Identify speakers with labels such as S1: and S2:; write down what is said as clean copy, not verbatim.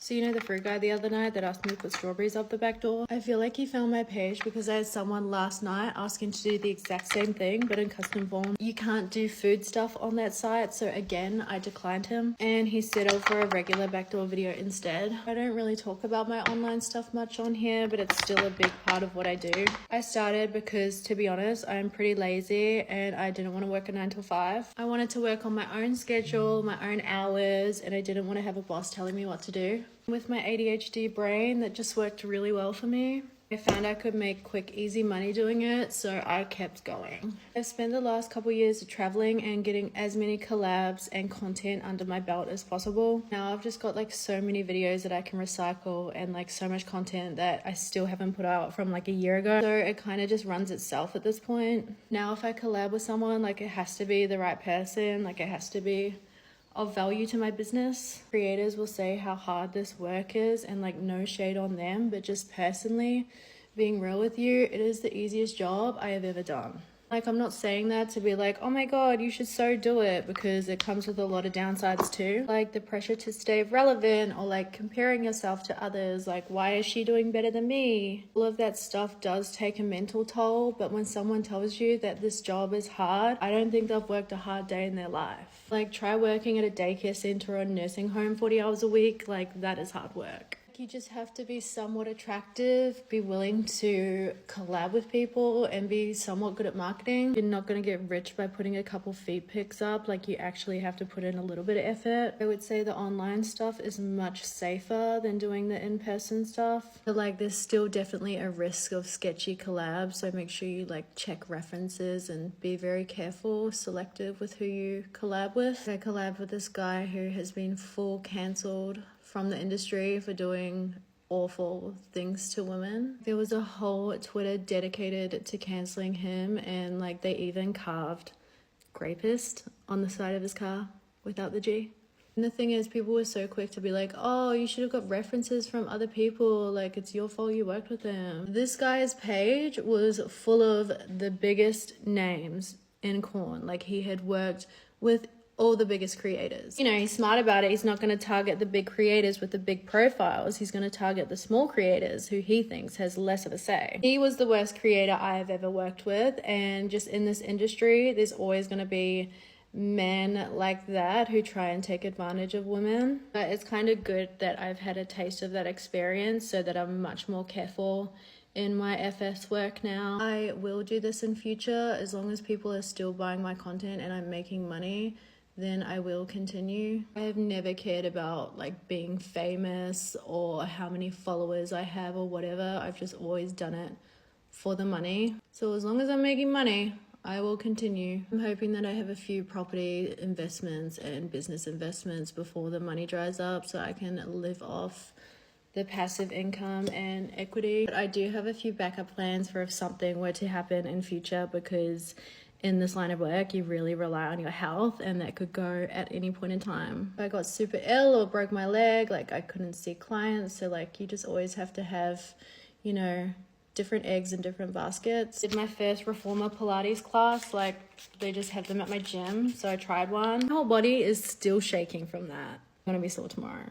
S1: So you know the fruit guy the other night that asked me to put strawberries up the back door? I feel like he found my page because I had someone last night asking to do the exact same thing but in custom form. You can't do food stuff on that site, so again I declined him and he settled for a regular backdoor video instead. I don't really talk about my online stuff much on here, but it's still a big part of what I do. I started because, to be honest, I'm pretty lazy and I didn't want to work a 9 to 5. I wanted to work on my own schedule, my own hours, and I didn't want to have a boss telling me what to do. With my ADHD brain, that just worked really well for me. I found I could make quick, easy money doing it, so I kept going. I've spent the last couple years traveling and getting as many collabs and content under my belt as possible. Now I've just got like so many videos that I can recycle and like so much content that I still haven't put out from like a year ago. So it kind of just runs itself at this point. Now if I collab with someone, like it has to be the right person, like it has to be of value to my business. Creators will say how hard this work is and like no shade on them, but just personally being real with you, it is the easiest job I have ever done. Like I'm not saying that to be like, oh my god, you should so do it, because it comes with a lot of downsides too. Like the pressure to stay relevant or like comparing yourself to others, like why is she doing better than me? All of that stuff does take a mental toll, but when someone tells you that this job is hard, I don't think they've worked a hard day in their life. Like try working at a daycare center or a nursing home 40 hours a week, like that is hard work. You just have to be somewhat attractive, be willing to collab with people, and be somewhat good at marketing. You're not going to get rich by putting a couple feed pics up. Like you actually have to put in a little bit of effort. I would say the online stuff is much safer than doing the in-person stuff. But like there's still definitely a risk of sketchy collabs, so make sure you like check references and be very careful, selective with who you collab with. I collabed with this guy who has been full cancelled from the industry for doing awful things to women. There was a whole Twitter dedicated to canceling him, and like they even carved "Grapist" on the side of his car without the G. And the thing is, people were so quick to be like, oh, you should have got references from other people, like it's your fault you worked with them. This guy's page was full of the biggest names in corn. Like he had worked with all the biggest creators. You know, he's smart about it. He's not going to target the big creators with the big profiles. He's going to target the small creators who he thinks has less of a say. He was the worst creator I have ever worked with, and just in this industry, there's always going to be men like that who try and take advantage of women. But it's kind of good that I've had a taste of that experience so that I'm much more careful in my FS work now. I will do this in future as long as people are still buying my content and I'm making money. Then I will continue. I have never cared about like being famous or how many followers I have or whatever. I've just always done it for the money. So as long as I'm making money, I will continue. I'm hoping that I have a few property investments and business investments before the money dries up so I can live off the passive income and equity. But I do have a few backup plans for if something were to happen in future, because in this line of work, you really rely on your health, and that could go at any point in time. If I got super ill or broke my leg, like I couldn't see clients. So like you just always have to have, you know, different eggs in different baskets. Did my first reformer Pilates class, like they just have them at my gym. So I tried one. My whole body is still shaking from that. I'm gonna be sore tomorrow.